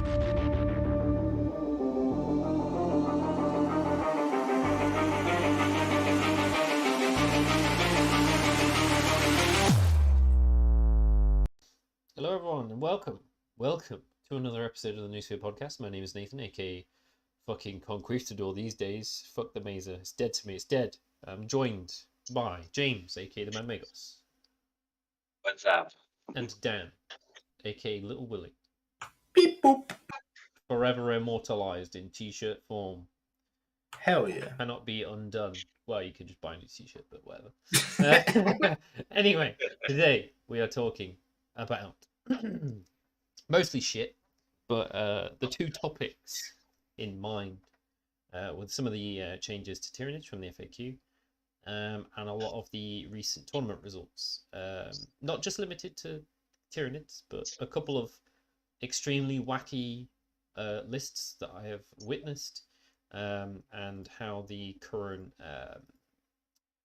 Hello everyone and welcome to another episode of the Newsphere Podcast. My name is Nathan, aka fucking Conquistador these days. Fuck the Mazer, it's dead to me, it's dead. I'm joined by James, aka the Man Magos. What's up? And Dan, aka Little Willie. Beep boop. Forever immortalized in t-shirt form. Hell yeah. Cannot be undone. Well, you could just buy a new t-shirt, but whatever. Anyway, today we are talking about mostly shit, but the two topics in mind with some of the changes to Tyranids from the FAQ and a lot of the recent tournament results. Not just limited to Tyranids, but a couple of extremely wacky lists that I have witnessed, and how the current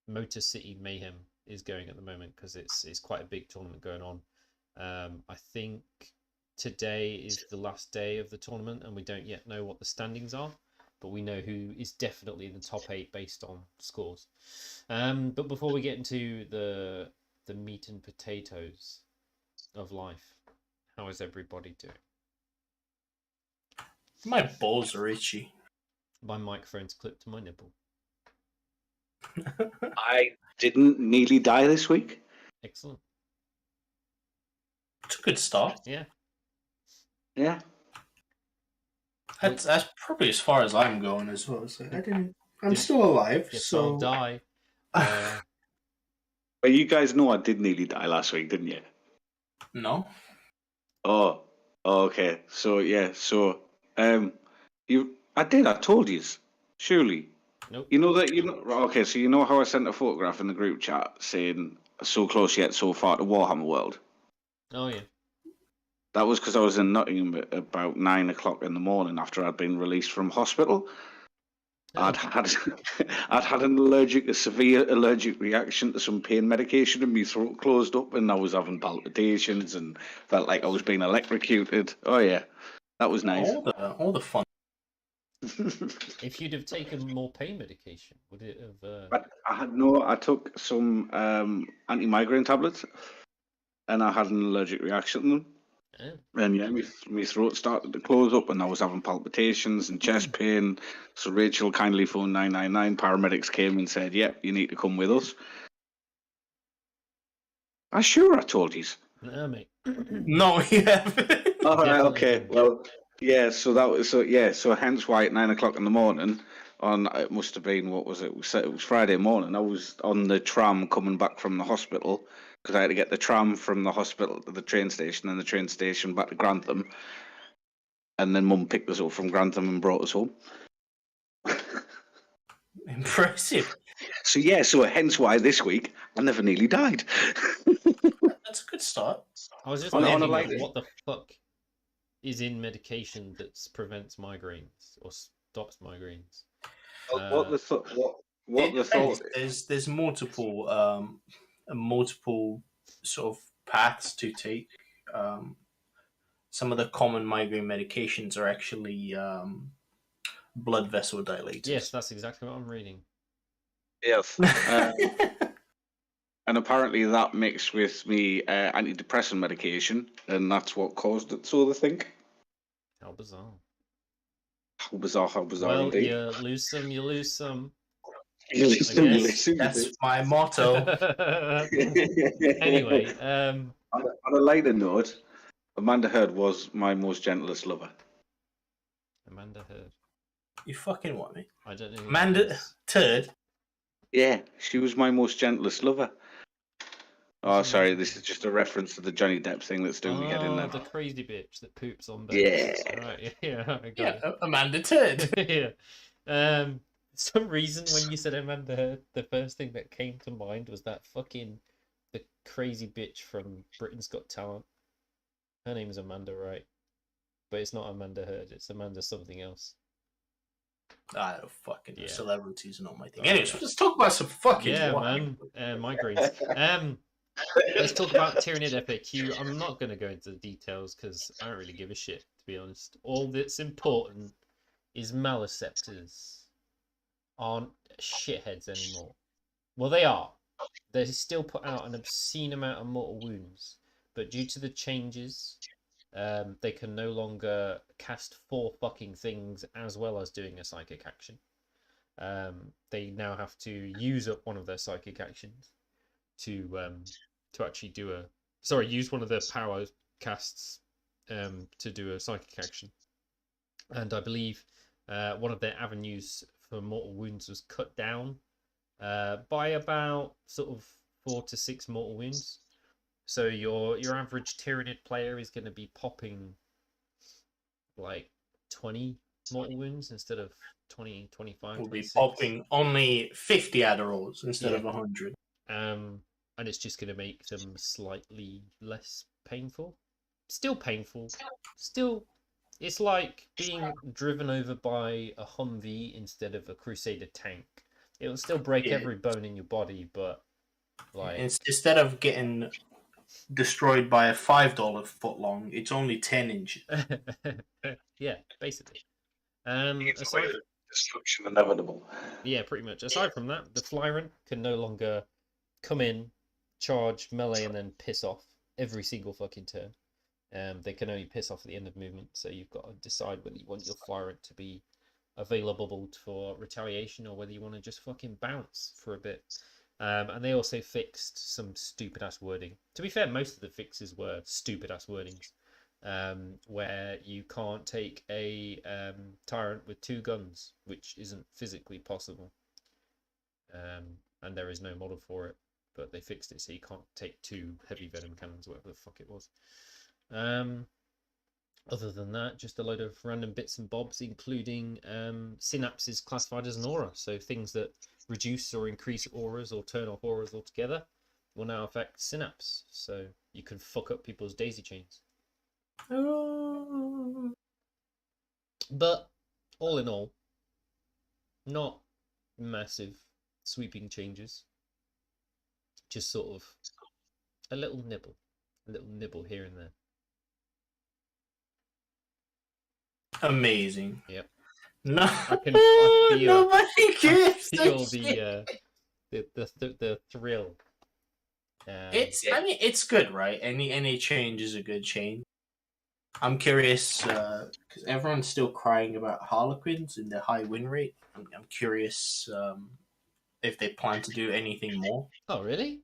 Motor City Mayhem is going at the moment, because it's quite a big tournament going on. I think today is the last day of the tournament, and we don't yet know what the standings are, but we know who is definitely in the top 8 based on scores. But before we get into the meat and potatoes of life, how is everybody doing? My balls are itchy. My microphone's clipped to my nipple. I didn't nearly die this week. Excellent. It's a good start. Yeah. Yeah. That's probably as far as I'm going as well. So I'm still alive, Yes, so I'll die. But you guys know I did nearly die last week, didn't you? No. Oh, okay. So yeah. So I told you. Surely. Nope. You know that Okay, so you know how I sent a photograph in the group chat saying so close yet so far to Warhammer World. Oh yeah. That was because I was in Nottingham at about 9 o'clock in the morning after I'd been released from hospital. Oh. I'd had a severe allergic reaction to some pain medication, and my throat closed up, and I was having palpitations and felt like I was being electrocuted. Oh yeah, that was nice. All the fun. If you'd have taken more pain medication, would it have? I took some anti-migraine tablets, and I had an allergic reaction to them. Oh. And yeah, my throat started to close up, and I was having palpitations and chest pain. So Rachel kindly phoned 999. Paramedics came and said, "Yep, you need to come with us." I'm sure I told you. No, mate. No, you haven't. All right, okay. Well, yeah. So that was So hence why at 9 o'clock in the morning, it must have been, what was it? It was Friday morning. I was on the tram coming back from the hospital, because I had to get the tram from the hospital to the train station, and the train station back to Grantham, and then Mum picked us up from Grantham and brought us home. Impressive. So hence why this week I never nearly died. That's a good start. I was just On a thinking, light- what the fuck is in medication that prevents migraines or stops migraines? What the thought? There's multiple sort of paths to take. Some of the common migraine medications are actually blood vessel dilators. Yes, that's exactly what I'm reading. Yes. And apparently that mixed with me antidepressant medication, and that's what caused it, so they think. How bizarre. How bizarre Well, indeed. you lose some, you lose some. That's my motto. Anyway, on a lighter note, Amanda Heard was my most gentlest lover. Amanda Heard. You fucking what, me? I don't know. Amanda Turd. Yeah, she was my most gentlest lover. Oh, sorry, this is just a reference to the Johnny Depp thing that's doing me head in there. The crazy bitch that poops on beds. Yeah. Right, yeah, I got Yeah, it. Amanda Turd. Yeah. For some reason, when you said Amanda Heard, the first thing that came to mind was that fucking the crazy bitch from Britain's Got Talent. Her name is Amanda, right? But it's not Amanda Heard. It's Amanda something else. I don't fucking know. Yeah. Celebrities are not my thing. Oh, Anyways, yeah. let's talk about some fucking Yeah, man. Migraines. let's talk about Tyranid FAQ. I'm not going to go into the details because I don't really give a shit, to be honest. All that's important is Maliceptors aren't shitheads anymore. Well, they are. They still put out an obscene amount of mortal wounds, but due to the changes, they can no longer cast 4 fucking things as well as doing a psychic action. They now have to use up one of their psychic actions to actually do use one of their power casts to do a psychic action. And I believe one of their avenues for mortal wounds was cut down by about sort of 4 to 6 mortal wounds. So your average Tyranid player is going to be popping like 20 mortal wounds instead of 20, 25. We'll 26. be popping only 50 Adderalls instead of 100. And it's just going to make them slightly less painful. Still painful. Still, it's like being driven over by a Humvee instead of a Crusader tank. It will still break every bone in your body, but like instead of getting destroyed by a $5 footlong, it's only 10 inches. Yeah, basically. Destruction inevitable. Yeah, pretty much. Aside from that, the Flyrant can no longer come in, charge, melee, and then piss off every single fucking turn. They can only piss off at the end of movement, so you've got to decide whether you want your Flyrant to be available for retaliation or whether you want to just fucking bounce for a bit. And they also fixed some stupid ass wording. To be fair, most of the fixes were stupid ass wordings, where you can't take a tyrant with 2 guns, which isn't physically possible. And there is no model for it, but they fixed it so you can't take 2 heavy venom cannons, whatever the fuck it was. Other than that, just a load of random bits and bobs, including synapses classified as an aura. So things that reduce or increase auras or turn off auras altogether will now affect synapse. So you can fuck up people's daisy chains. But all in all, not massive sweeping changes. Just sort of a little nibble here and there. Amazing. Yep. No, I feel, nobody gives the thrill. I mean, it's good, right? Any change is a good change. I'm curious because everyone's still crying about Harlequins and their high win rate. I'm curious if they plan to do anything more. Oh, really?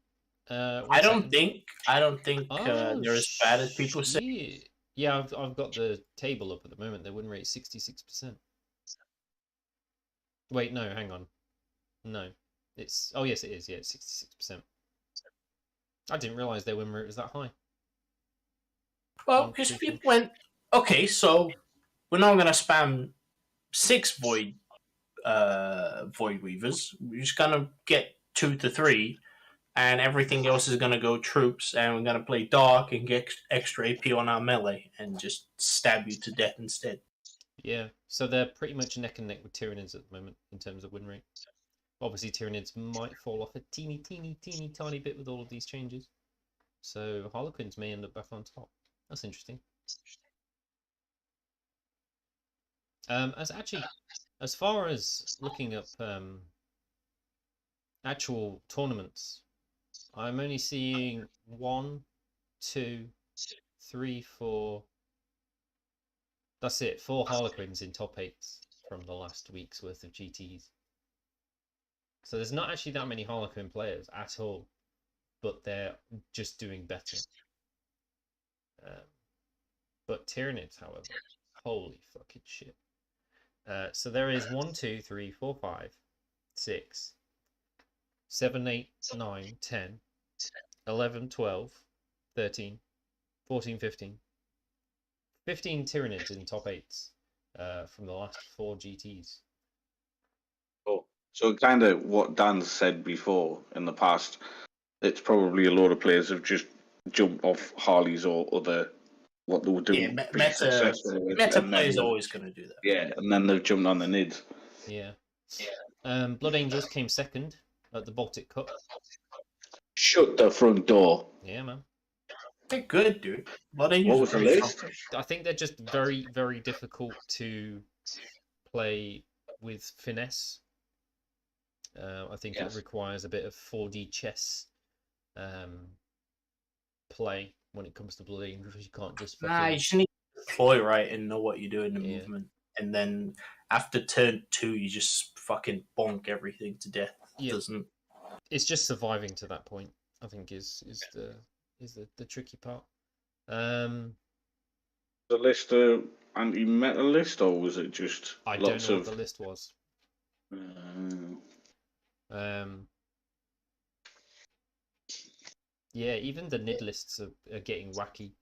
I don't think they're as bad as people say. Yeah, I've got the table up at the moment. Their win rate is 66%. Wait, no, hang on. No, it's yes, it is. Yeah, it's 66%. I didn't realize their win rate was that high. Well, because people went, okay, so we're not going to spam 6 Void Weavers. We're just going to get 2 to 3, and everything else is going to go troops, and we're going to play Dark and get extra AP on our melee and just stab you to death instead. Yeah, so they're pretty much neck and neck with Tyranids at the moment in terms of win rate. Obviously, Tyranids might fall off a teeny tiny bit with all of these changes. So Harlequins may end up back on top. That's interesting. As far as looking up actual tournaments, I'm only seeing 1, 2, 3, 4. That's it. 4 Harlequins in top 8s from the last week's worth of GTs. So there's not actually that many Harlequin players at all, but they're just doing better. But Tyranids, however, holy fucking shit. So there is 1, 2, 3, 4, 5, 6, 7, 8, 9, 10, 11, 12, 13, 14, 15. 15 Tyranids in top 8s from the last 4 GTs. Oh, so kind of what Dan said before in the past, it's probably a lot of players have just jumped off Harleys or other what they were doing. Yeah, meta players are always going to do that. Yeah, and then they've jumped on the Nids. Yeah. Blood Angels came second at the Baltic Cup. shut the front door. Yeah, man. They're good, dude. Blood Angels What are was the very list? strong. I think they're just very, very difficult to play with finesse. I think it requires a bit of 4D chess play when it comes to Blood Angels. You can't just fucking... Nah, you just need to deploy right and know what you're doing in the movement. And then after turn 2, you just fucking bonk everything to death. Doesn't... It's just surviving to that point, I think, is the tricky part. The list anti-meta list, or was it just I lots don't know of... what the list was. Yeah, even the NID lists are getting wacky.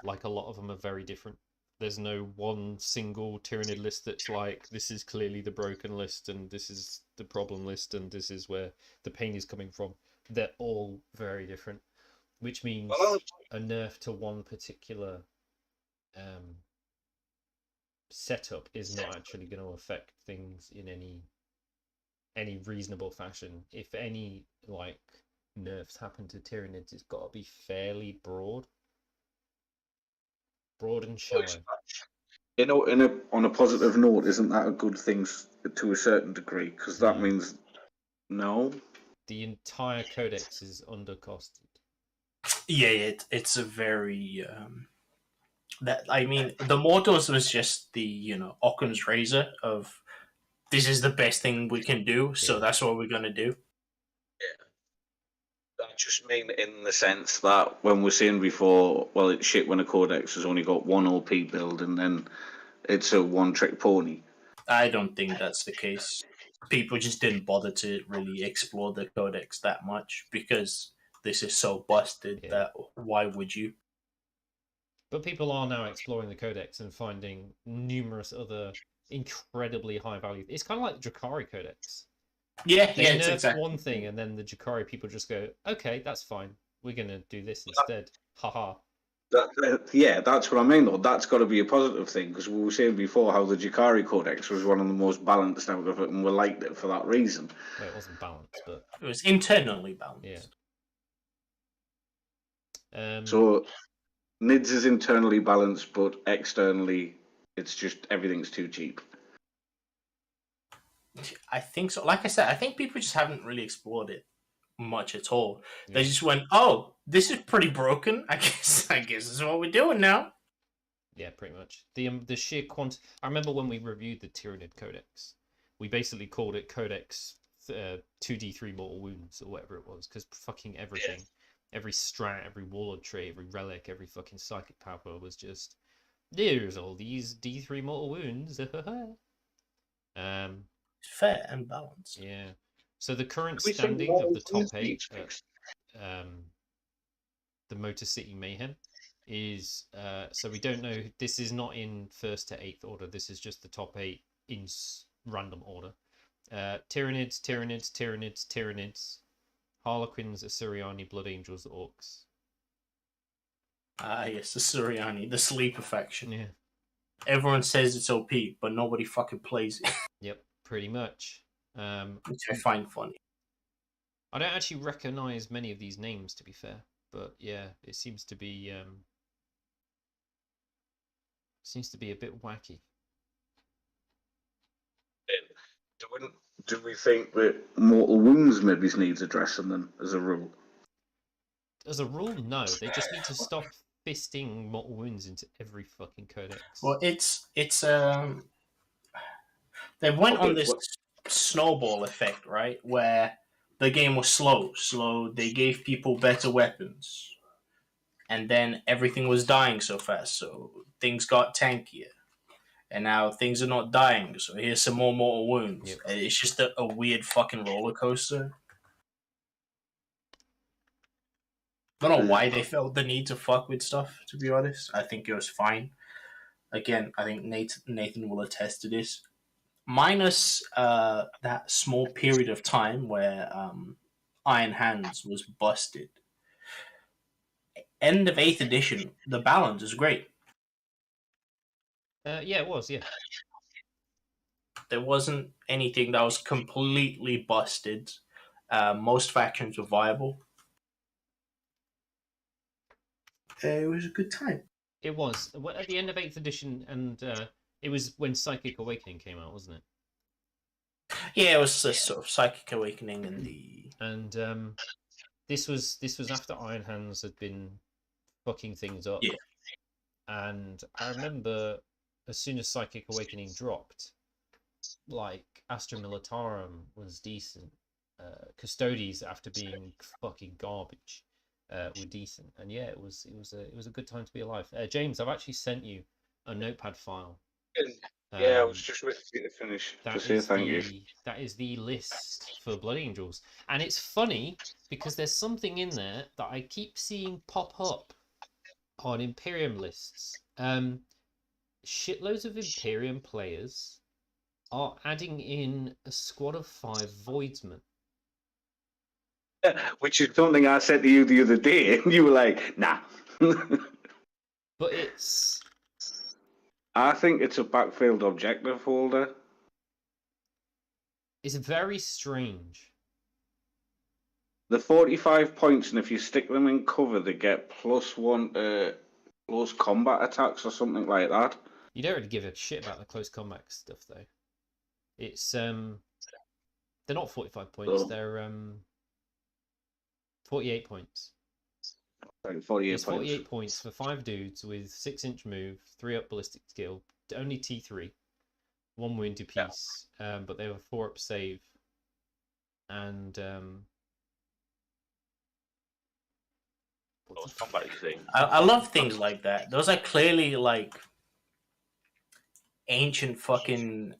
Like, a lot of them are very different. There's no one single Tyranid list that's like, this is clearly the broken list, and this is the problem list, and this is where the pain is coming from. They're all very different, which means a nerf to one particular setup is not actually going to affect things in any reasonable fashion. If any, like, nerfs happen to Tyranids, it's got to be fairly broad and shallow. You know, on a positive note, isn't that a good thing to a certain degree? Because that means the entire codex is undercosted. Yeah, it's a very the Mortals was just the Occam's razor of this is the best thing we can do, so that's what we're gonna do. I just mean in the sense that when we're saying before, well, it's shit when a codex has only got one OP build and then it's a one-trick pony. I don't think that's the case. People just didn't bother to really explore the codex that much because this is so busted that why would you? But people are now exploring the codex and finding numerous other incredibly high value. It's kind of like the Drakari codex. They nerf exactly one thing, and then the Drakari people just go, okay, that's fine. We're going to do this instead. Haha. That's what I mean, though. That's got to be a positive thing, because we were saying before how the Drakari codex was one of the most balanced out of it, and we liked it for that reason. Well, it wasn't balanced, but... It was internally balanced. Yeah. So, NIDS is internally balanced, but externally, it's just everything's too cheap. I think so. Like I said, I think people just haven't really explored it much at all. They just went, "Oh, this is pretty broken. I guess this is what we're doing now." Yeah, pretty much. The sheer I remember when we reviewed the Tyranid Codex, we basically called it Codex 2d3 Mortal Wounds or whatever it was, because fucking everything, every strat, every warlord trait, every relic, every fucking psychic power was just, there's all these D3 Mortal Wounds. Fair and balanced. Yeah. So the current standing of the top 8 the Motor City Mayhem is so we don't know, this is not in 1st to 8th order, this is just the top 8 in random order. Tyranids, Harlequins, Assyriani, Blood Angels, Orcs. Yes, the Assyriani, the sleeper faction. Yeah. Everyone says it's OP, but nobody fucking plays it. Yep, pretty much. Which I find funny. I don't actually recognize many of these names, to be fair, but yeah, it seems to be a bit wacky. Do we think that Mortal Wounds maybe needs addressing then, as a rule? As a rule, no. They just need to stop fisting Mortal Wounds into every fucking codex. Well, it's they went on this snowball effect, right? Where the game was slow. They gave people better weapons, and then everything was dying so fast, so things got tankier. And now things are not dying, so here's some more Mortal Wounds. Yep. It's just a weird fucking roller coaster. I don't know why they felt the need to fuck with stuff, to be honest. I think it was fine. Again, I think Nathan will attest to this. Minus that small period of time where Iron Hands was busted. End of 8th edition, the balance is great. Yeah, it was, yeah. There wasn't anything that was completely busted. Most factions were viable. it was a good time. It was at the end of 8th edition, and it was when Psychic Awakening came out, wasn't it? Yeah, it was a sort of Psychic Awakening in the. And this was after Iron Hands had been fucking things up. Yeah. And I remember as soon as Psychic Awakening dropped, like Astra Militarum was decent. Custodies, after being fucking garbage, were decent. And yeah, it was a good time to be alive. James, I've actually sent you a notepad file. Yeah, I was just waiting for you to finish to say thank you. That is the list for Blood Angels. And it's funny because there's something in there that I keep seeing pop up on Imperium lists. Shitloads of Imperium players are adding in a squad of 5 Voidsmen. Which is something I said to you the other day, and you were like, nah. But it's... I think it's a backfield objective holder. It's very strange. The 45 points, and if you stick them in cover, they get +1 to close combat attacks or something like that. You don't really give a shit about the close combat stuff, though. It's they're not 45 points. They're 48 points. Like 48 it's points. 48 points for 5 dudes with 6-inch move, 3 up ballistic skill, only T3, 1 wound to piece, but they have a 4 up save, and I love things like that. Those are clearly like ancient fucking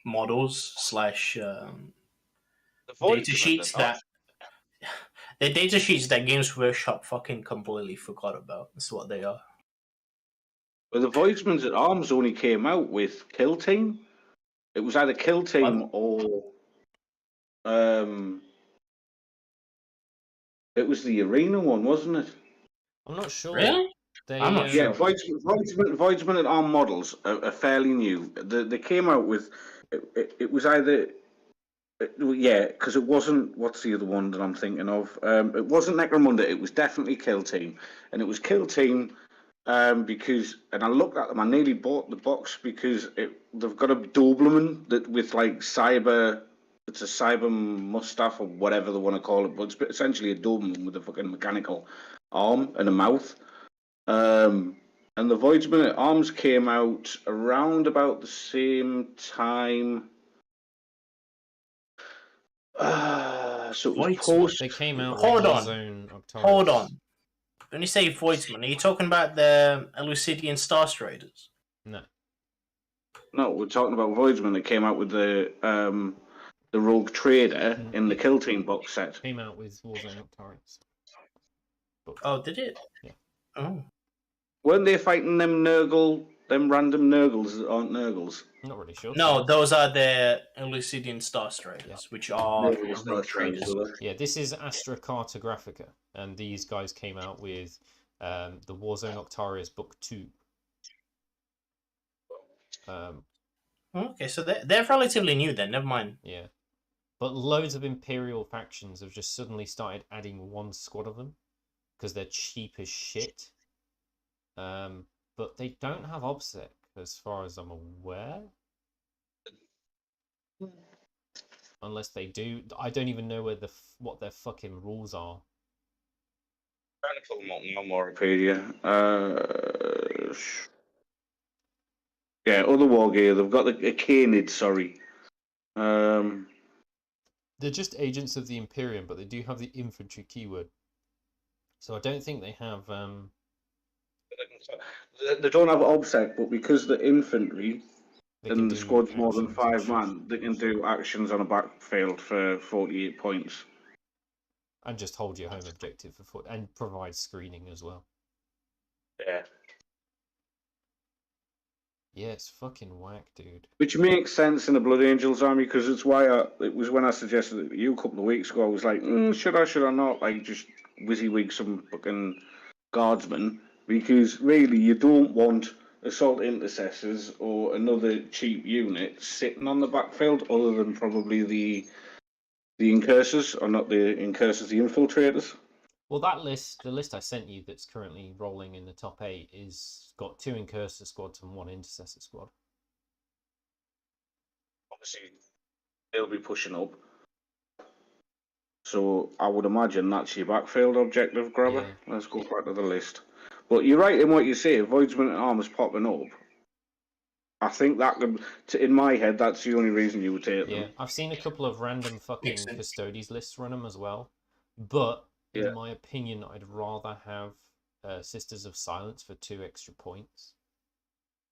models slash data sheets that the data sheets that Games Workshop fucking completely forgot about. That's what they are. Well, the Voidsmen's at Arms only came out with Kill Team. It was either Kill Team or it was the Arena one, wasn't it? I'm not sure. Really? I'm not sure. Yeah, Voidsmen at Arm models are fairly new. They came out with it was either. Yeah, because it wasn't. What's the other one that I'm thinking of? It wasn't Necromunda. It was definitely Kill Team, and it was Kill Team because. And I looked at them. I nearly bought the box because they've got a Doberman that with like cyber. It's a cyber mustache or whatever they want to call it, but it's essentially a Doberman with a fucking mechanical arm and a mouth. And the Voidsmen at Arms came out around about the same time. So it was post. They came out. Hold on. When you say Voidsman, are you talking about the Elucidian Star Striders? No, we're talking about Voidsman that came out with the Rogue Trader in the Kill Team box set. Came out with Warzone Octarians. Oh, did it? Yeah. Oh. Weren't they fighting them random Nurgles that aren't Nurgles? I'm not really sure. No, those are the Elucidian Star Striders, which are Rogue Traders. Yeah, this is Astra Cartographica, and these guys came out with the Warzone Octarius Book 2. Okay, so they're relatively new then, never mind. Yeah. But loads of Imperial factions have just suddenly started adding 1 squad of them because they're cheap as shit. But they don't have OBSEC as far as I'm aware. Unless they do. I don't even know what their fucking rules are. Trying to pull them up on Wikipedia. Yeah, other war gear. They've got a Canid, sorry. They're just agents of the Imperium, but they do have the infantry keyword. So I don't think they have... They don't have OBSEC, but because the infantry and the squad's more than 5 man, they can do actions on a backfield for 48 points. And just hold your home objective and provide screening as well. Yeah. Yeah, it's fucking whack, dude. Which makes sense in the Blood Angels army, because it's why it was when I suggested it to you a couple of weeks ago. I was like, should I not? Like, just WYSIWYG some fucking guardsmen, because really you don't want assault intercessors or another cheap unit sitting on the backfield, other than probably the incursors, or not the incursors, the infiltrators. Well, that list, the list I sent you that's currently rolling in the top 8 is got 2 Incurser squads and 1 Intercessor squad. Obviously, they'll be pushing up. So I would imagine that's your backfield objective grabber. Yeah. Let's go back to the list. But you're right in what you say. Voidsman and Armor's popping up. I think that could, in my head, that's the only reason you would take them. Yeah, I've seen a couple of random fucking Custodies lists run them as well. But in my opinion, I'd rather have Sisters of Silence for 2 extra points.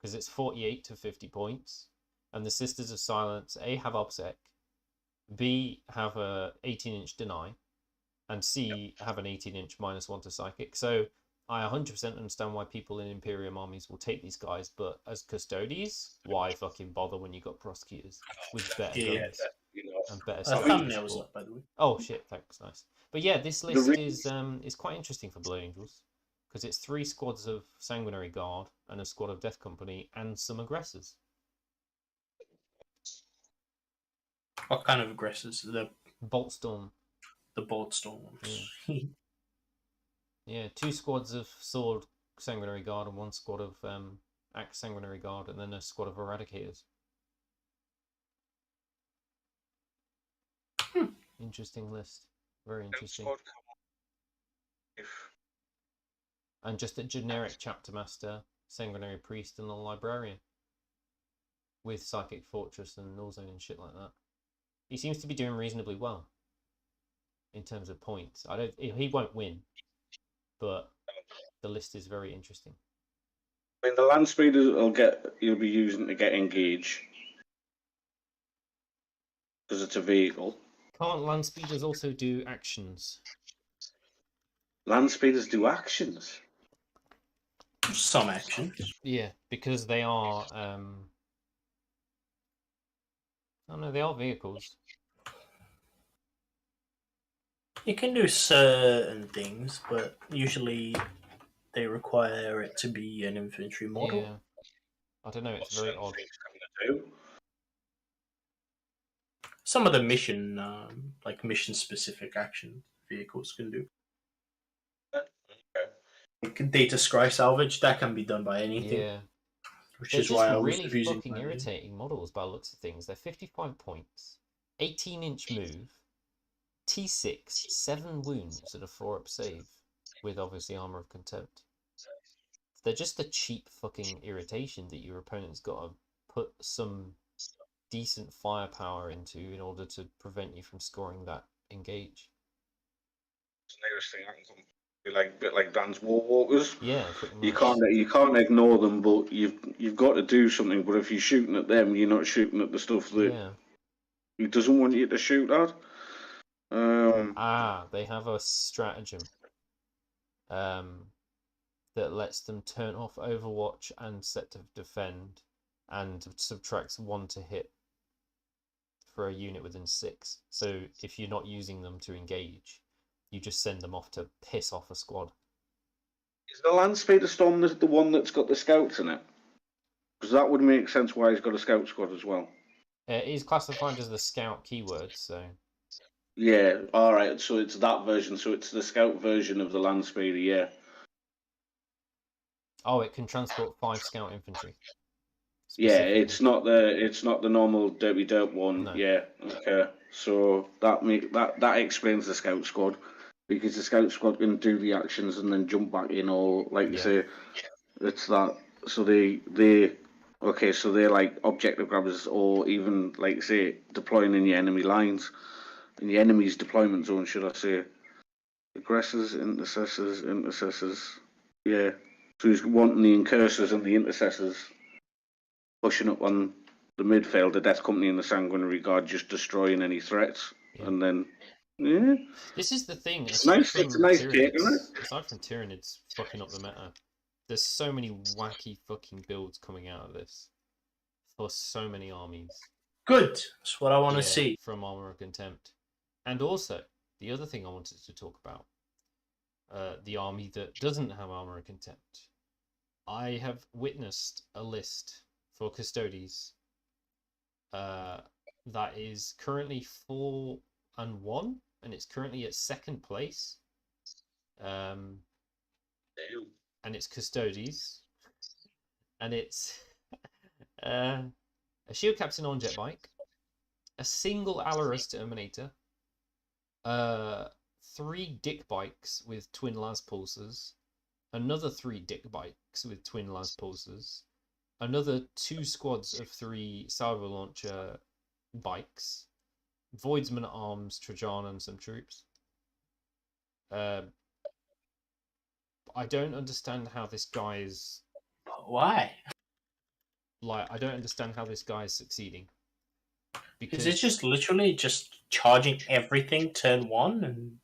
Because it's 48 to 50 points. And the Sisters of Silence, A, have Obsec, B, have a 18-inch deny, and C, have an 18-inch -1 to psychic. So I 100% understand why people in Imperium armies will take these guys, but as Custodies, why fucking bother when you got Prosecutors with better guns and better thumbnails up, by the way. Oh shit, thanks, nice. But yeah, this list is quite interesting for Blood Angels because it's 3 squads of Sanguinary Guard and a squad of Death Company and some aggressors. What kind of aggressors? The Boltstorm. The Boltstorm ones. Yeah. Yeah, 2 squads of Sword Sanguinary Guard and 1 squad of Axe Sanguinary Guard, and then a squad of Eradicators. Interesting list. Very interesting. And just a generic Chapter Master, Sanguinary Priest, and a Librarian. With Psychic Fortress and Nullzone and shit like that. He seems to be doing reasonably well. In terms of points. He won't win. But the list is very interesting. I mean, the land speeder you'll be using to get engage because it's a vehicle. Can't land speeders also do actions? Land speeders do actions. Some actions. Yeah, because they are. Oh no, they are vehicles. You can do certain things, but usually they require it to be an infantry model. Yeah. I don't know, it's very odd. Some of the mission, mission-specific action vehicles can do. Okay. Data scry salvage, that can be done by anything. Yeah. Which is why I was really using fucking irritating models by the looks of things. They're 55 points, 18-inch move, T6, 7 wounds at a 4-up save, with obviously Armor of Contempt. They're just the cheap fucking irritation that your opponent's got to put some decent firepower into in order to prevent you from scoring that engage. It's the nearest thing I can come. A bit like Dan's Warwalkers. Yeah, pretty much. You can't ignore them, but you've got to do something. But if you're shooting at them, you're not shooting at the stuff that he doesn't want you to shoot at. They have a stratagem that lets them turn off Overwatch and set to defend, and subtracts 1 to hit for a unit within 6. So if you're not using them to engage, you just send them off to piss off a squad. Is the Land Speeder Storm the one that's got the scouts in it? Because that would make sense why he's got a scout squad as well. It is classified as the scout keyword, so... Yeah, alright, so it's that version, so it's the scout version of the Land Speeder, yeah. Oh, it can transport 5 scout infantry. Yeah, it's not the normal Derpy Derp one. No. Yeah, okay. So that explains the scout squad, because the scout squad can do the actions and then jump back in, or like you say, it's that. So so they're like objective grabbers, or even like say deploying in your enemy lines, in the enemy's deployment zone, should I say? Aggressors, intercessors. Yeah. So he's wanting the incursors and the intercessors pushing up on the midfield, the Death Company and the Sanguinary Guard just destroying any threats, and then this is the thing. It's nice take, isn't it? Aside from Tyranids fucking up the meta, there's so many wacky fucking builds coming out of this for so many armies. Good. That's what I want to see from Armor of Contempt, and also the other thing I wanted to talk about, the army that doesn't have Armor of Contempt. I have witnessed a list for Custodies that is currently 4-1, and it's currently at 2nd place, And Damn. it's Custodies, and it's a shield captain on jet bike, a single Alarus Terminator, 3 dick bikes with twin las pulsers, another 3 dick bikes with twin las pulsers, another 2 squads of 3 salvo launcher bikes, Voidsman arms, Trojan, and some troops. I don't understand how this guy's... Why? Like, I don't understand how this guy is succeeding. Is it just literally just charging everything turn 1 and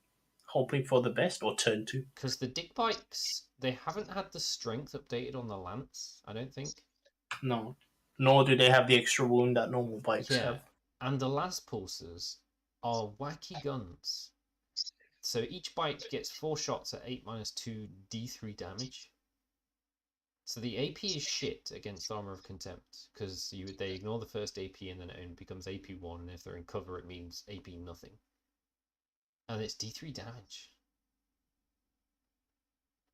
hoping for the best, or turn 2? Because the dick bikes, they haven't had the strength updated on the lance, I don't think. No. Nor do they have the extra wound that normal bikes have. And the las pulsers are wacky guns. So each bike gets 4 shots at 8-2 D3 damage. So the AP is shit against Armor of Contempt, because they ignore the first AP and then it only becomes AP1, and if they're in cover it means AP nothing. And it's D3 damage.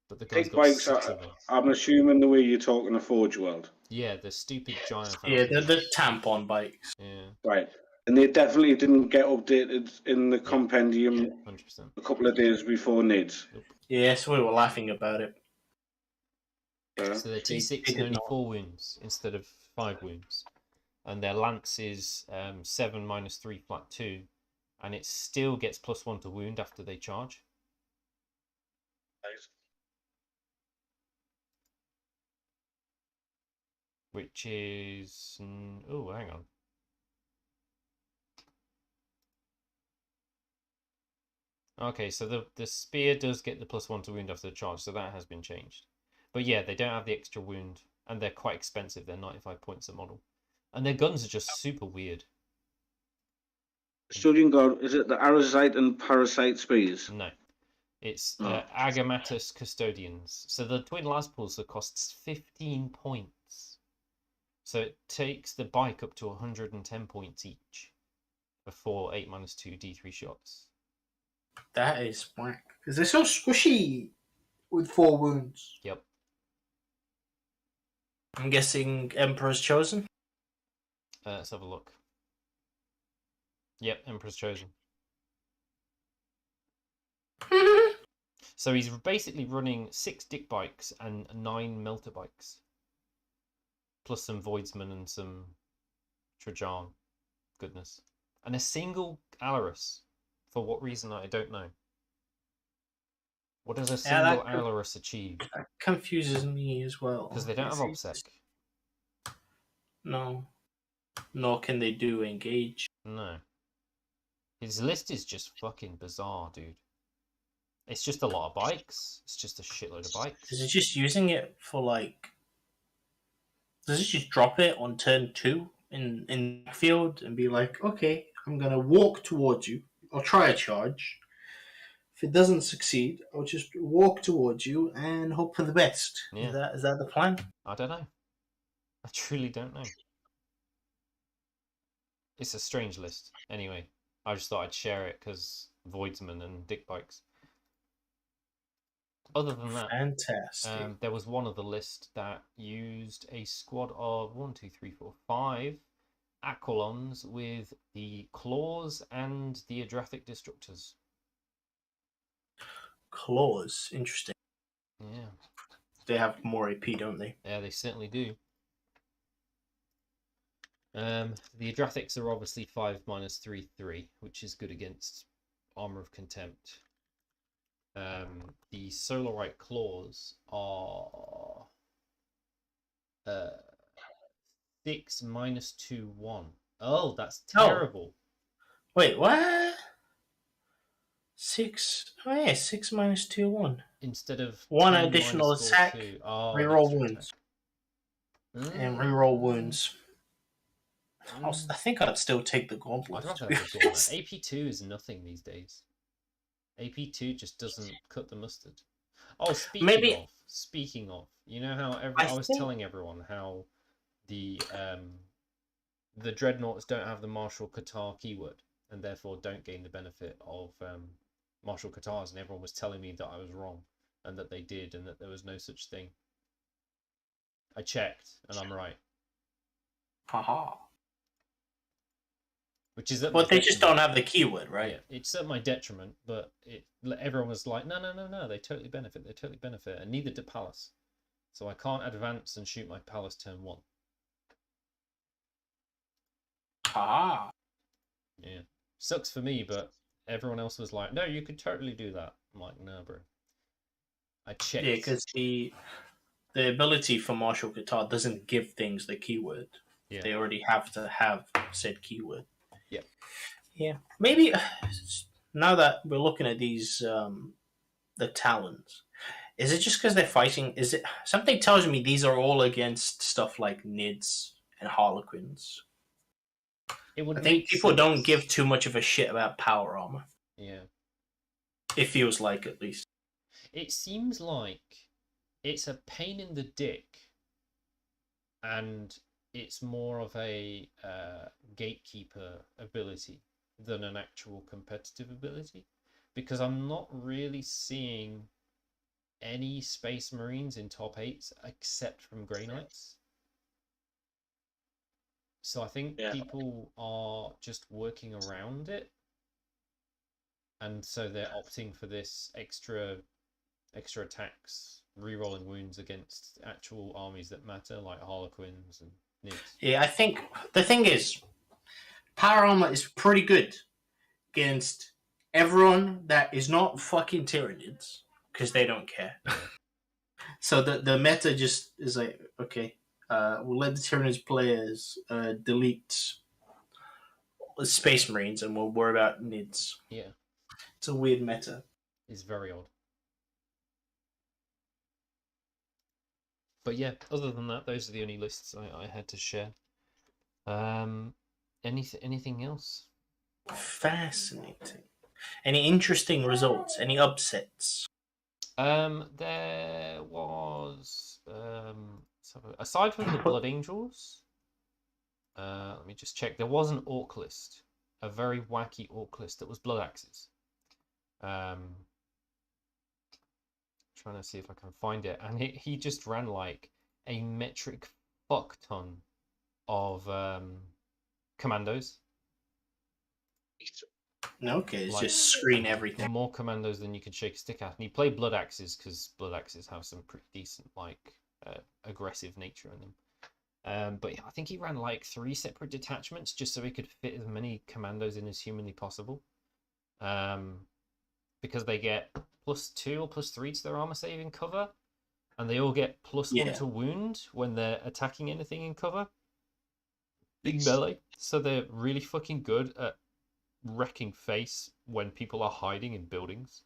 But the guy's Big got bikes 6 of them. I'm assuming the way you're talking a Forge World. Yeah, the stupid giant. Yeah, they're the tampon bikes. Yeah. Right. And they definitely didn't get updated in the compendium 100%. a couple of days before NIDS. Nope. Yes, we were laughing about it. So they're T6 and only 4 wounds instead of 5 wounds. And their lance is 7-3 flat 2. And it still gets +1 to wound after they charge. Nice. Which is... Oh, hang on. Okay, so the spear does get the +1 to wound after the charge, so that has been changed. But yeah, they don't have the extra wound, and they're quite expensive. They're 95 points a model. And their guns are just super weird. Custodian God, is it the Arazite and Parasite spears? No. It's Agamatus Custodians. So the twin las pulsar costs 15 points. So it takes the bike up to 110 points each for 8-2 D3 shots. That is whack. Because they're so squishy with 4 wounds. Yep. I'm guessing Empress Chosen? Let's have a look. Yep, Empress Chosen. So he's basically running 6 dick bikes and 9 melter bikes. Plus some Voidsman and some Trojan. Goodness. And a single Alarus. For what reason, I don't know. What does a single Alarus achieve? That confuses me as well. Because they don't have OBSEC. No. Nor can they do engage. No. His list is just fucking bizarre, dude. It's just a lot of bikes. It's just a shitload of bikes. Is it just using it for like... Does it just drop it on turn 2 in the field and be like, okay, I'm going to walk towards you. I'll try a charge. If it doesn't succeed, I'll just walk towards you and hope for the best. Yeah. Is that the plan? I don't know. I truly don't know. It's a strange list. Anyway, I just thought I'd share it because Voidsman and dick bikes. Other than that, fantastic. There was one of the list that used a squad of 1, 2, 3, 4, 5 Aquilons with the Claws and the Adrathic Destructors. Claws, interesting. Yeah. They have more AP, don't they? Yeah, they certainly do. The Adrathics are obviously 5-3, 3, which is good against Armor of Contempt. The Solarite Claws are 6-2, 1. Oh, that's terrible. Wait, what? 6? Oh yeah, 6-2, 1. Instead of 1 additional attack, reroll wounds. And reroll wounds. I think I'd still take the Gauntlet. AP2 is nothing these days. AP2 just doesn't cut the mustard. Oh, speaking of, you know how I was telling everyone how the Dreadnoughts don't have the Marshal Qatar keyword and therefore don't gain the benefit of martial katars, and everyone was telling me that I was wrong, and that they did, and that there was no such thing. I checked, and I'm right. Haha. Which is but they just don't have the keyword, right? Yeah, it's at my detriment, but everyone was like, no, they totally benefit, and neither did Palace. So I can't advance and shoot my Palace turn 1. Ah. Yeah. Sucks for me, but everyone else was like, no, you could totally do that. I'm like, no, bro. I checked. Yeah, because the ability for martial guitar doesn't give things the keyword. Yeah. They already have to have said keyword. Yeah. Yeah. Maybe now that we're looking at these the talents, is it just because they're fighting? Is it something tells me these are all against stuff like Nids and Harlequins? I think people don't give too much of a shit about power armor. Yeah. It feels like, at least. It seems like it's a pain in the dick, and it's more of a gatekeeper ability than an actual competitive ability, because I'm not really seeing any Space Marines in top 8s except from Grey Knights. So I think people are just working around it, and so they're opting for this extra attacks, rerolling wounds against actual armies that matter, like Harlequins and Nids. Yeah, I think the thing is, power armor is pretty good against everyone that is not fucking Tyranids, because they don't care. So the meta just is like, okay, we'll let the Tyranids players delete Space Marines, and we'll worry about Nids. Yeah. It's a weird meta. It's very odd. But yeah, other than that, those are the only lists I had to share. Anything else? Fascinating. Any interesting results? Any upsets? There was aside from the Blood Angels, let me just check. There was an orc list, a very wacky orc list that was Blood Axes. Trying to see if I can find it, and he just ran like a metric fuck ton of commandos. Okay, it's like, just screen everything. More commandos than you could shake a stick at. And he played Blood Axes because Blood Axes have some pretty decent, like, aggressive nature in them. But yeah, I think he ran like 3 separate detachments just so he could fit as many commandos in as humanly possible. Because they get +2 or +3 to their armor saving cover, and they all get +1 to wound when they're attacking anything in cover. Big melee. So they're really fucking good at wrecking face when people are hiding in buildings.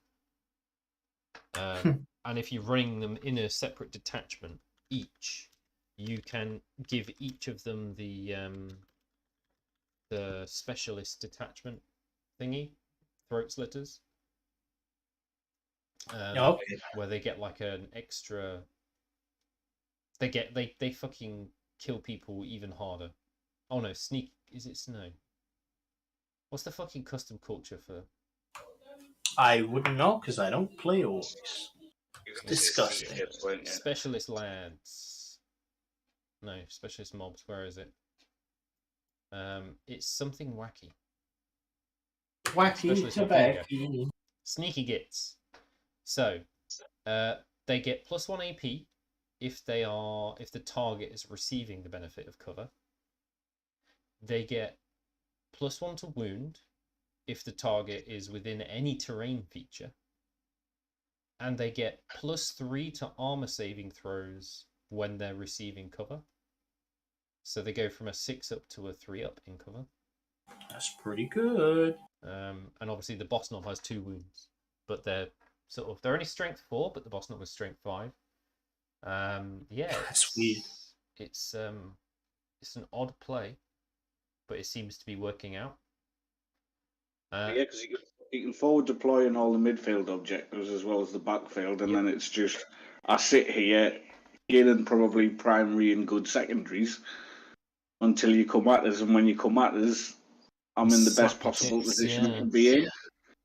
And if you're running them in a separate detachment each, you can give each of them the specialist detachment thingy, throat slitters. Where they get like an extra. They fucking kill people even harder. Oh no, sneak is it no? What's the fucking custom culture for? I wouldn't know because I don't play orcs. It's disgusting. Specialist lads. No, specialist mobs. Where is it? It's something wacky. Wacky. Sneaky gits. So, they get +1 AP if the target is receiving the benefit of cover. They get +1 to wound if the target is within any terrain feature. And they get +3 to armor saving throws when they're receiving cover. So they go from a 6 up to a 3 up in cover. That's pretty good. And obviously the boss knob has 2 wounds, but they're only strength 4, but the boss knob was strength 5. Yeah, that's weird. It's an odd play, but it seems to be working out. Yeah, because you can forward deploy on all the midfield objectives as well as the backfield, and then it's just I sit here gaining probably primary and good secondaries until you come at us, and when you come at us, I'm in the best possible position I can be in.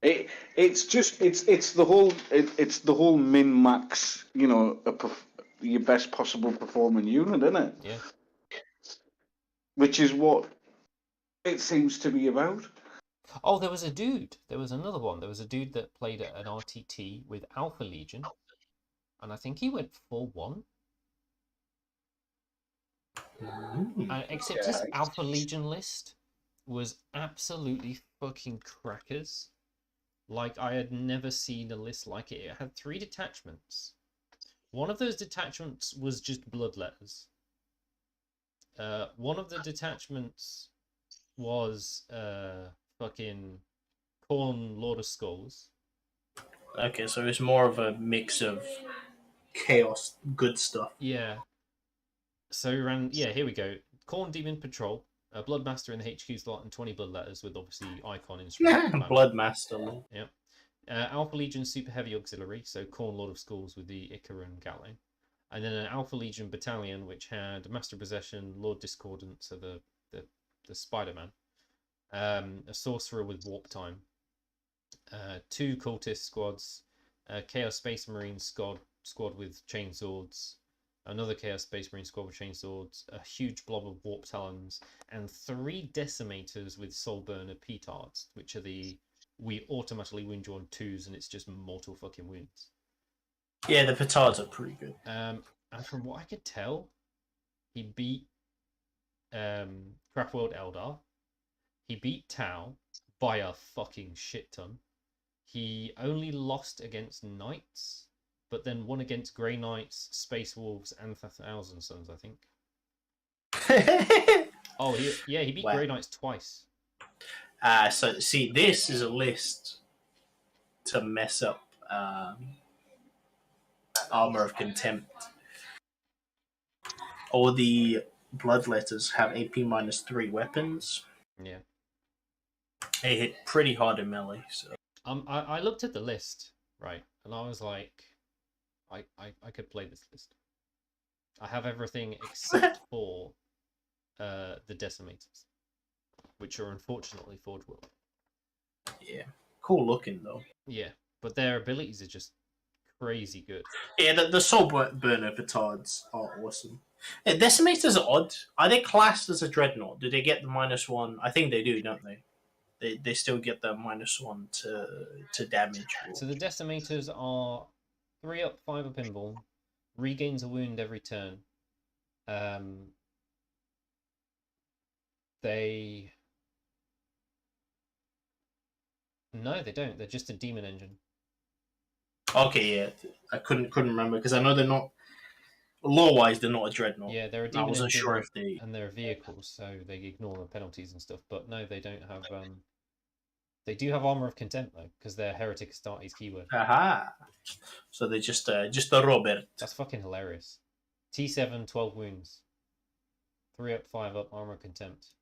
It's the whole min max. Your best possible performing unit, isn't it? Yeah. Which is what it seems to be about. Oh, there was a dude. There was another one. There was a dude that played at an RTT with Alpha Legion, and I think he went 4-1. Except his Alpha Legion list was absolutely fucking crackers. Like, I had never seen a list like it. It had 3 detachments. One of those detachments was just bloodletters. One of the detachments was fucking Khorne Lord of Skulls. Okay, so it's more of a mix of chaos, good stuff. Yeah. So we ran. Yeah, here we go. Khorne Demon Patrol, Bloodmaster in the HQ slot, and 20 bloodletters with obviously icon instrument. Bloodmaster. Yep. Alpha Legion Super Heavy Auxiliary, so Khorne Lord of Skulls with the Icaran Gatling. And then an Alpha Legion Battalion, which had Master Possession, Lord Discordant, so the Spider-Man. A Sorcerer with Warp Time. 2 Cultist squads. Chaos Space Marine squad with Chainswords. Another Chaos Space Marine squad with Chainswords. A huge blob of Warp Talons. And 3 Decimators with Soulburner Petards, which are we automatically wound you on 2s and it's just mortal fucking wounds. Yeah, the petards are pretty good. And from what I could tell, he beat Craftworld Eldar. He beat Tau by a fucking shit ton. He only lost against Knights, but then won against Grey Knights, Space Wolves, and Thousand Sons, I think. Oh, he beat Grey Knights twice. So see, this is a list to mess up Armor of Contempt. All the bloodletters have AP -3 weapons. Yeah. They hit pretty hard in melee. So I looked at the list, right, and I was like, I could play this list. I have everything except for the Decimators, which are unfortunately Forge World. Yeah, cool looking though. Yeah, but their abilities are just crazy good. Yeah, the Soul Burner petards are awesome. Yeah, Decimators are odd. Are they classed as a Dreadnought? Do they get the -1? I think they do, don't they? They still get the -1 to damage. So the Decimators are 3 up, 5 up invuln, regains a wound every turn. No, they don't. They're just a demon engine. Okay, yeah, I couldn't remember because I know they're not lore-wise. They're not a Dreadnought. Yeah, they're a demon engine. I wasn't sure if they and they're vehicles, so they ignore the penalties and stuff. But no, they don't have. They do have Armor of Contempt though, because they're Heretic Astartes keyword. Aha! So they're just a Robert. That's fucking hilarious. T7, 12 wounds. 3 up, 5 up, Armor of Contempt.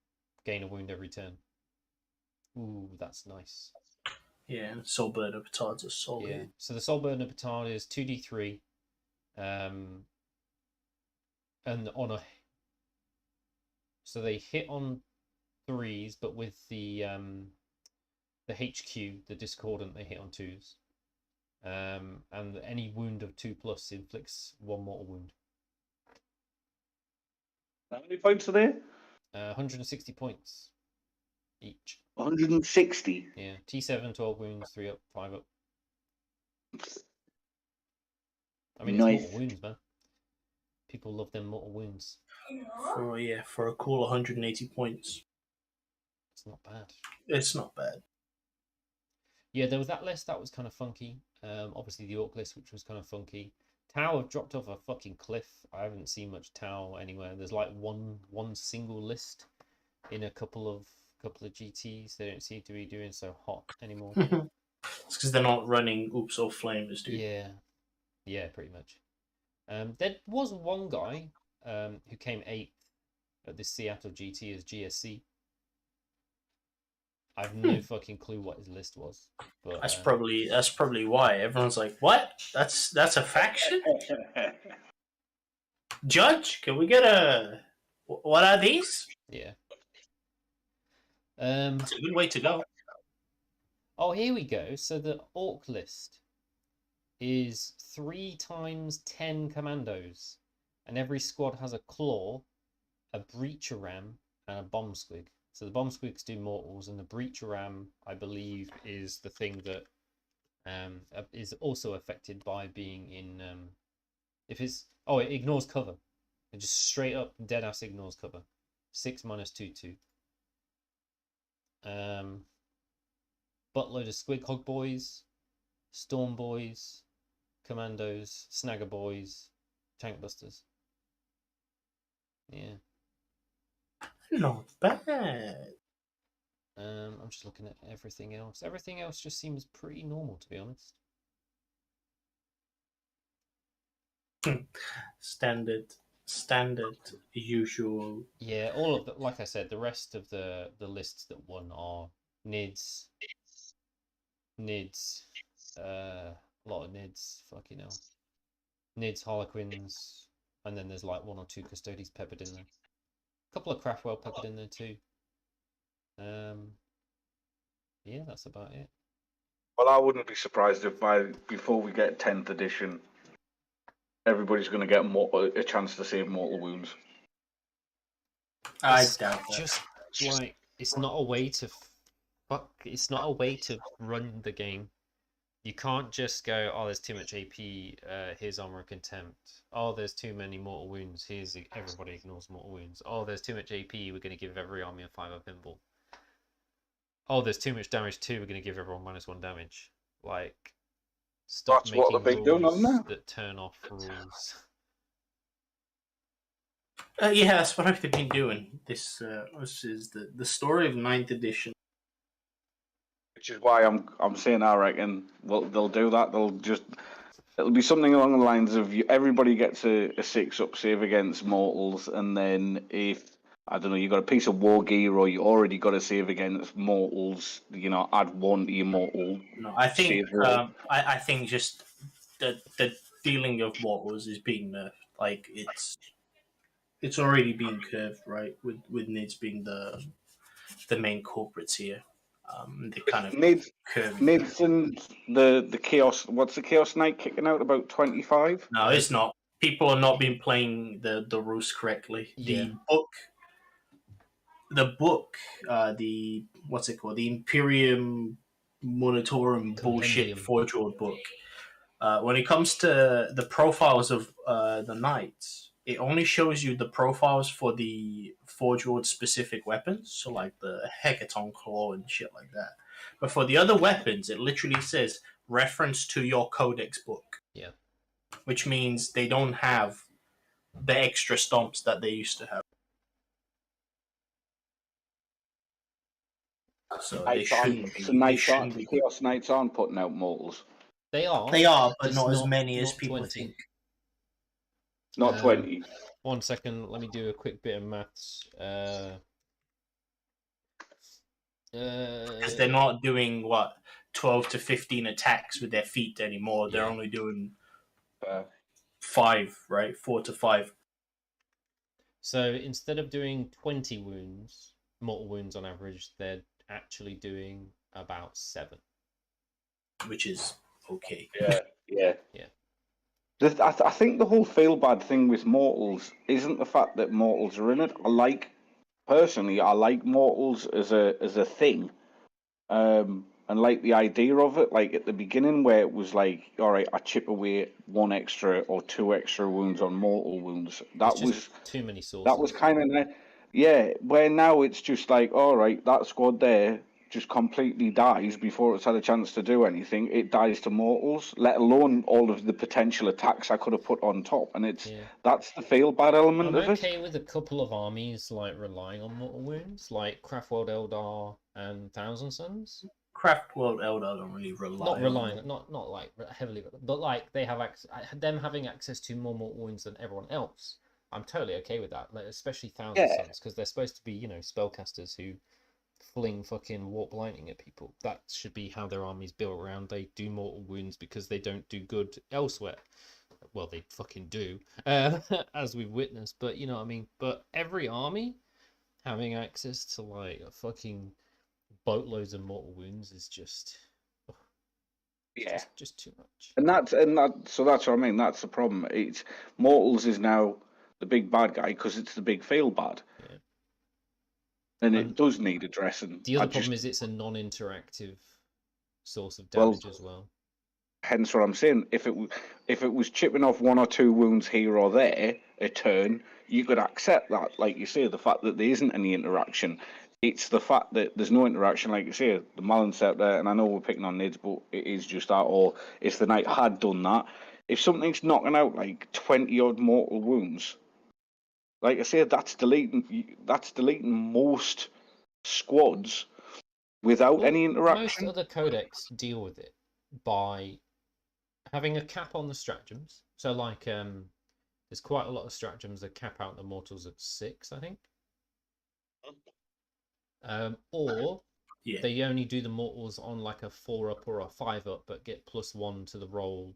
Gain a wound every turn. Ooh, that's nice. Yeah, Soul Burner petards are solid. Yeah, so the Soul Burner petard is 2d3. And on a... So they hit on 3s, but with the HQ, the Discordant, they hit on 2s. And any wound of 2+ inflicts 1 mortal wound. How many points are there? 160 points each. 160? Yeah. T7, 12 wounds, 3 up, 5 up. I mean, nice. It's mortal wounds, man. People love them mortal wounds. For a cool 180 points. It's not bad. It's not bad. Yeah, there was that list that was kind of funky. Obviously the Orc list, which was kind of funky. Tau have dropped off a fucking cliff. I haven't seen much Tau anywhere. There's like one single list in a couple of GTs. They don't seem to be doing so hot anymore. It's because they're not running Oops or Flames, dude. Yeah, pretty much. There was one guy who came 8th at the Seattle GT as GSC. I have no fucking clue what his list was. But that's probably why everyone's like, "What? That's a faction." Judge, can we get a? What are these? Yeah. It's a good way to go. Oh, here we go. So the orc list is 3 times 10 commandos, and every squad has a claw, a breacher ram, and a bomb squig. So the bomb squigs do mortals, and the breacher ram, I believe, is the thing that is also affected by being in if it's it ignores cover. It just straight up dead ass ignores cover. 6 minus 2/2. Buttload of squig hog boys, storm boys, commandos, snagger boys, tank busters. Yeah. Not bad. I'm just looking at everything else. Everything else just seems pretty normal, to be honest. Standard, usual. Yeah, all of the, like I said, the rest of the lists that won are NIDs, a lot of NIDs, fucking hell. NIDs, Harlequins, and then there's like 1 or 2 Custodies peppered in there. A couple of Craftwell peppered in there too. Yeah, that's about it. Well, I wouldn't be surprised if before we get 10th edition, everybody's going to get a chance to save mortal wounds. I doubt that. Just like it's not a way to It's not a way to run the game. You can't just go, oh, there's too much AP. Here's armor of contempt. Oh, there's too many mortal wounds. Here's everybody ignores mortal wounds. Oh, there's too much AP. We're going to give every army a 5 pinball. Oh, there's too much damage too. We're going to give everyone -1 damage. Like, stop That's making what they've been doing, rules hasn't it? that turn off rules. Yeah, that's what I've been doing. This is the story of 9th edition. Which is why I'm saying I reckon they'll do that. It'll be something along the lines of everybody gets a 6-up save against mortals, and then if I don't know, you got a piece of war gear or you already got a save against mortals, add 1 to your mortal. No, I think I think just the dealing of mortals is being nerfed. Like it's already being curved, right? With NIDS being the main culprits here. They kind of NIDS and the chaos. What's the Chaos Knight kicking out about 25? No, it's not. People are not been playing the rules correctly. Yeah. The book, the what's it called? The Imperium Monitorum bullshit Forge World book. When it comes to the profiles of the knights, it only shows you the profiles for the Forge World specific weapons, so like the Hecaton Claw and shit like that. But for the other weapons, it literally says reference to your codex book. Yeah. Which means they don't have the extra stomps that they used to have. So they shouldn't be. Chaos Knights aren't putting out mortals. They are, but not as many as people 20. think. Not 20. 1 second, let me do a quick bit of maths. Because they're not doing 12 to 15 attacks with their feet anymore. They're only doing 5, right? 4 to 5. So instead of doing 20 mortal wounds on average, they're actually doing about 7, which is okay. Yeah. I think the whole feel bad thing with mortals isn't the fact that mortals are in it. Personally, I like mortals as a thing, and like the idea of it. Like at the beginning, where it was like, all right, I chip away 1 extra or 2 extra wounds on mortal wounds. That was too many sources. That was kind of where now it's just like, all right, that squad there just completely dies before it's had a chance to do anything. It dies to mortals, let alone all of the potential attacks I could have put on top. And that's the feel bad element of it. I'm okay with a couple of armies like relying on mortal wounds, like Craftworld Eldar and Thousand Suns. Craftworld Eldar don't really rely. Not like heavily, but like they have them having access to more mortal wounds than everyone else. I'm totally okay with that, like, especially Thousand Suns, because they're supposed to be, spellcasters who fling fucking warp lightning at people. That should be how their army's built around. They do mortal wounds because they don't do good elsewhere. Well, they fucking do, as we've witnessed. But you know what I mean. But every army having access to like a fucking boatloads of mortal wounds is just Yeah. Just too much. So that's what I mean. That's the problem. It's Mortals is now the big bad guy because it's the big feel bad. Yeah. And it does need addressing. The other problem is it's a non-interactive source of Well, damage as well. Hence what I'm saying. If it was chipping off 1 or 2 wounds here or there a turn, you could accept that. Like you say, the fact that there isn't any interaction. It's the fact that there's no interaction, like you say, the Malin Scepter, and I know we're picking on Nids, but it is just that, or if the knight had done that, if something's knocking out like 20 odd mortal wounds, like I say, that's deleting most squads without any interaction. Most other codex deal with it by having a cap on the stratagems. So like there's quite a lot of stratagems that cap out the mortals at 6, I think. Or they only do the mortals on like a 4 up or a 5 up, but get +1 to the roll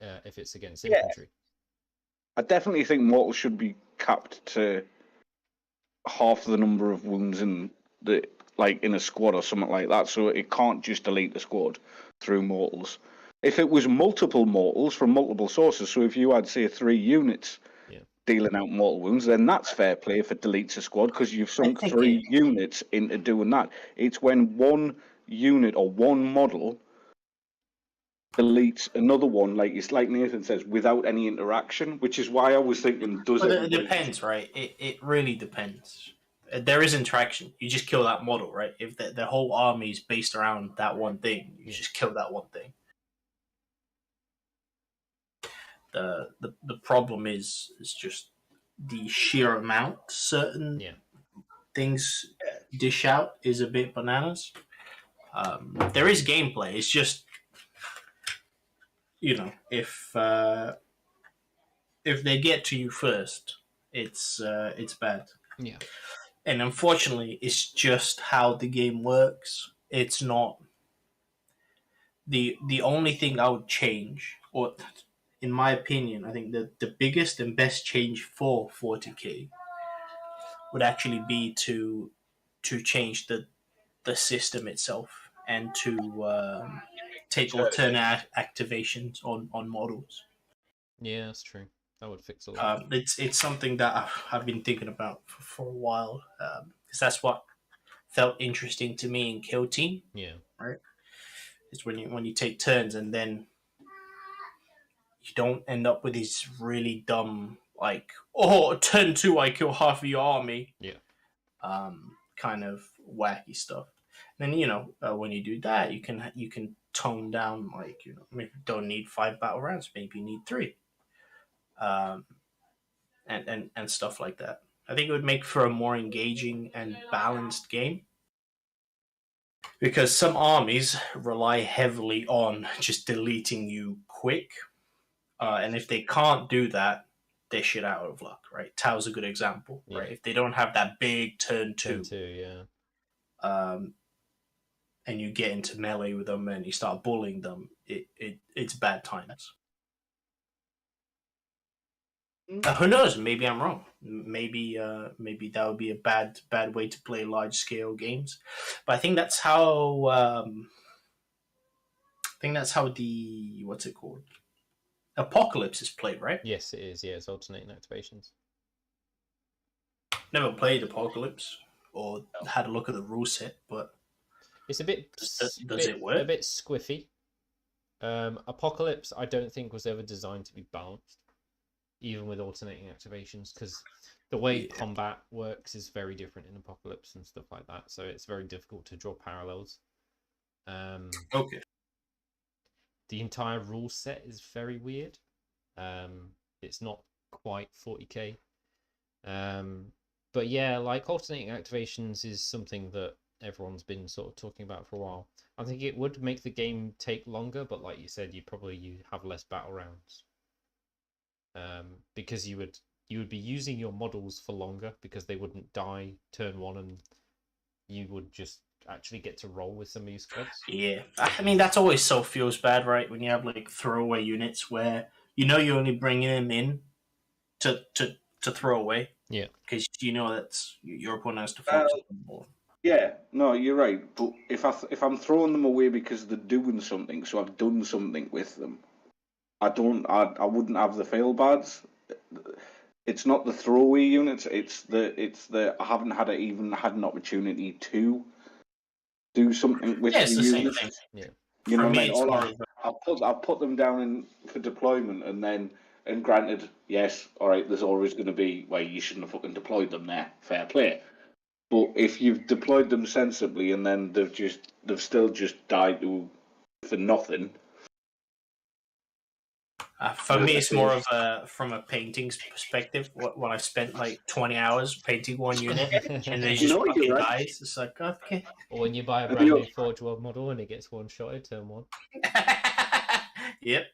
if it's against infantry. I definitely think mortals should be capped to half the number of wounds in a squad or something like that, so it can't just delete the squad through mortals. If it was multiple mortals from multiple sources, so if you had, say, 3 units dealing out mortal wounds, then that's fair play if it deletes a squad because you've sunk 3 units into doing that. It's when 1 unit or 1 model deletes another one, like Nathan says, without any interaction, which is why I was thinking, it depends, right? It really depends. There is interaction. You just kill that model, right? If the whole army is based around that one thing, you just kill that one thing. The problem is just the sheer amount certain things dish out is a bit bananas. There is gameplay. It's just, if they get to you first, it's bad. Yeah. And unfortunately, it's just how the game works. It's not the only thing I would change, or in my opinion, I think the biggest and best change for 40k would actually be to change the system itself and to take alternate activations on models. Yeah, that's true. That would fix a lot. It's something that I've been thinking about for a while, because that's what felt interesting to me in Kill Team. Yeah. Right. It's when you take turns and then you don't end up with these really dumb, like, turn 2 I kill half of your army. Yeah. Kind of wacky stuff. And then when you do that, you can tone down, like, maybe you don't need 5 battle rounds, maybe you need 3. And stuff like that. I think it would make for a more engaging and balanced game. Because some armies rely heavily on just deleting you quick. And if they can't do that, they're shit out of luck, right? Tau's a good example, right? If they don't have that big turn 2, and you get into melee with them and you start bullying them, it's bad times. Who knows? Maybe I'm wrong. Maybe that would be a bad way to play large scale games. But I think that's how. The what's it called? Apocalypse is played, right? Yes, it is. Yeah, it's alternating activations. Never played Apocalypse or had a look at the rule set, but it's a bit. Does it work? A bit squiffy. Apocalypse, I don't think was ever designed to be balanced, even with alternating activations, because the way combat works is very different in Apocalypse and stuff like that. So it's very difficult to draw parallels. Okay. The entire rule set is very weird. It's not quite 40k. But yeah, like alternating activations is something that everyone's been sort of talking about for a while. I think it would make the game take longer, but like you said, you have less battle rounds. Because you would be using your models for longer because they wouldn't die turn 1 and you would just actually get to roll with some of these squads. Yeah, I mean that's always feels bad, right? When you have like throwaway units where you're only bringing them in to throw away. Yeah, because that's your opponent has to focus more. Yeah, no, you're right. But if I'm throwing them away because they're doing something, so I've done something with them, I wouldn't have the fail bads. It's not the throwaway units. It's the I haven't even had an opportunity to do something with Yeah, the it's the same units. thing. Yeah. You For know what I me, mean? it's All more of I'll put them down for deployment, and granted, yes, all right. There's always going to be you shouldn't have fucking deployed them there. Fair play. But if you've deployed them sensibly and then they've still just died for nothing. for me, it's more of from a painting's perspective. When I spent like 20 hours painting one unit and they just You're fucking right. dies, it's like, okay. Or when you buy a And brand you're- new Forge World model and it gets one-shotted turn one. Yep.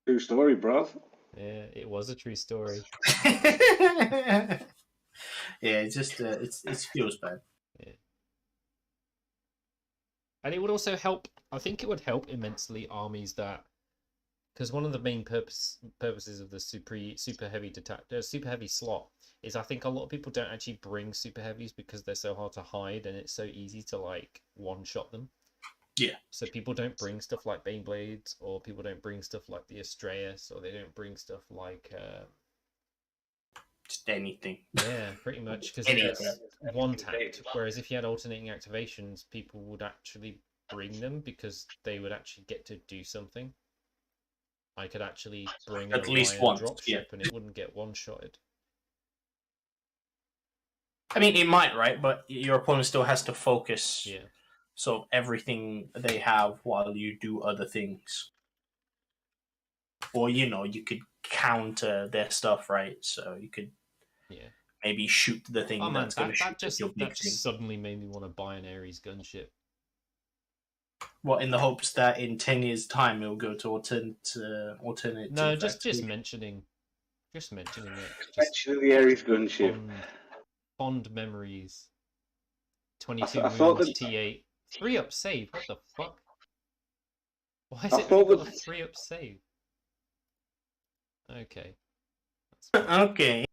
True story, bruv. Yeah, it was a true story. Yeah, it's just it feels bad. Yeah. And it would also help. I think it would help immensely armies that, because one of the main purposes of the super heavy slot is I think a lot of people don't actually bring super heavies because they're so hard to hide and it's so easy to like one shot them. Yeah. So people don't bring stuff like Baneblades, or people don't bring stuff like the Astraeus, or they don't bring stuff like Just anything. yeah, pretty much, because it's one tapped. Whereas if you had alternating activations, people would actually bring them because they would actually get to do something. I could actually bring At least one dropship and it wouldn't get one-shotted. I mean, it might, right? But your opponent still has to focus. Yeah. So everything they have while you do other things, or you could counter their stuff, right? So you could maybe shoot the thing that's going to shoot your big thing. Suddenly made me want to buy an Ares gunship. Well, in the hopes that in 10 years' time it will go to alternate. No, just mentioning it. Mentioning the Ares gunship. Fond memories. 22 wounds, T8. 3-up save. What the fuck? Why is it got a 3-up save? Okay. Okay.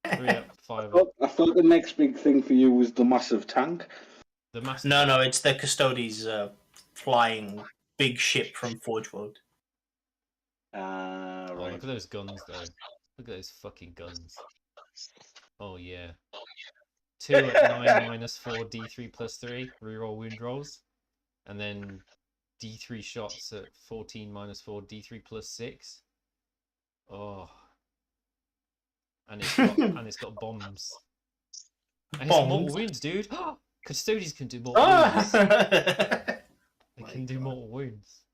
3-up, 5-up. I thought the next big thing for you was the massive tank. No, it's the Custodies flying big ship from Forge World. Right. Look at those guns, though. Look at those fucking guns. Oh, yeah. 2 at 9 -4 D3 +3 reroll wound rolls, and then D3 shots at 14 -4 D3 +6. Oh, and it's got bombs. And it's mortal wounds, dude. Custodies can do mortal wounds. They can do mortal wounds.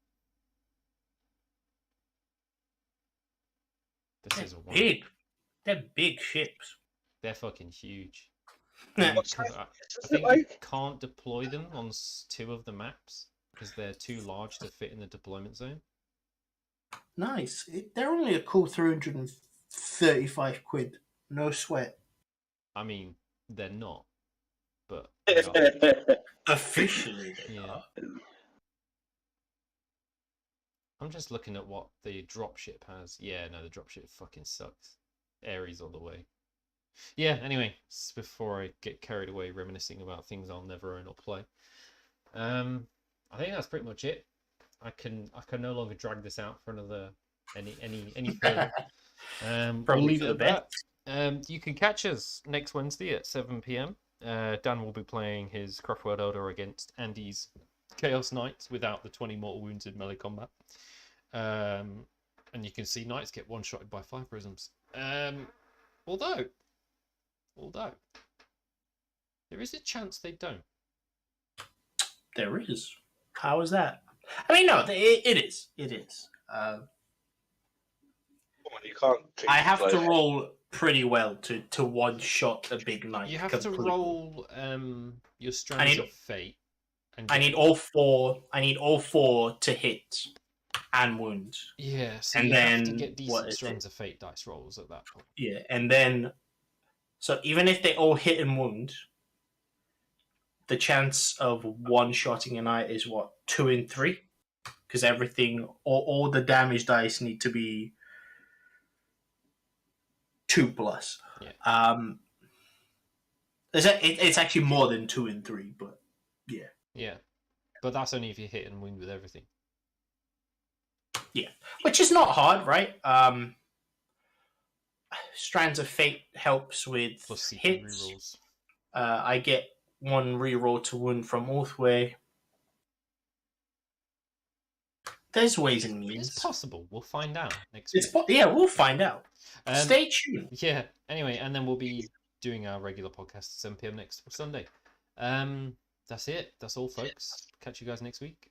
This is big. They're big ships. They're fucking huge. I think you can't deploy them on 2 of the maps because they're too large to fit in the deployment zone. Nice. They're only a cool 335 quid. No sweat. I mean, they're not, but officially they are. I'm just looking at what the dropship has. Yeah, no, the dropship fucking sucks. Ares all the way. Yeah, anyway, before I get carried away reminiscing about things I'll never own or play. I think that's pretty much it. I can no longer drag this out for any further. We'll leave it at that. You can catch us next Wednesday at 7 PM. Dan will be playing his Craftworld Elder against Andy's Chaos Knights without the 20 mortal wounds in melee combat. And you can see Knights get one-shotted by 5 prisms. Although there is a chance they don't. There is. How is that? I mean, no, it is. It is. You can't. I have to roll pretty well to one-shot a big knight. You have to roll your Strands of Fate. I need all 4. I need all 4 to hit and wound. Yeah, so and you then have to get decent Strands of Fate dice rolls at that point. Yeah, and then so even if they all hit and wound, the chance of one-shotting a knight is what, 2 in 3? Because everything, all the damage dice need to be 2+. Yeah. It's actually more than 2 and 3, but yeah. Yeah, but that's only if you hit and wound with everything. Yeah, which is not hard, right? Strands of Fate helps with Plus hits. rerolls. I get 1 reroll to wound from Orthway. There's ways and means. It's possible. We'll find out next week. We'll find out. Stay tuned. Yeah. Anyway, and then we'll be doing our regular podcast at 7 p.m. next Sunday. That's it. That's all, folks. Catch you guys next week.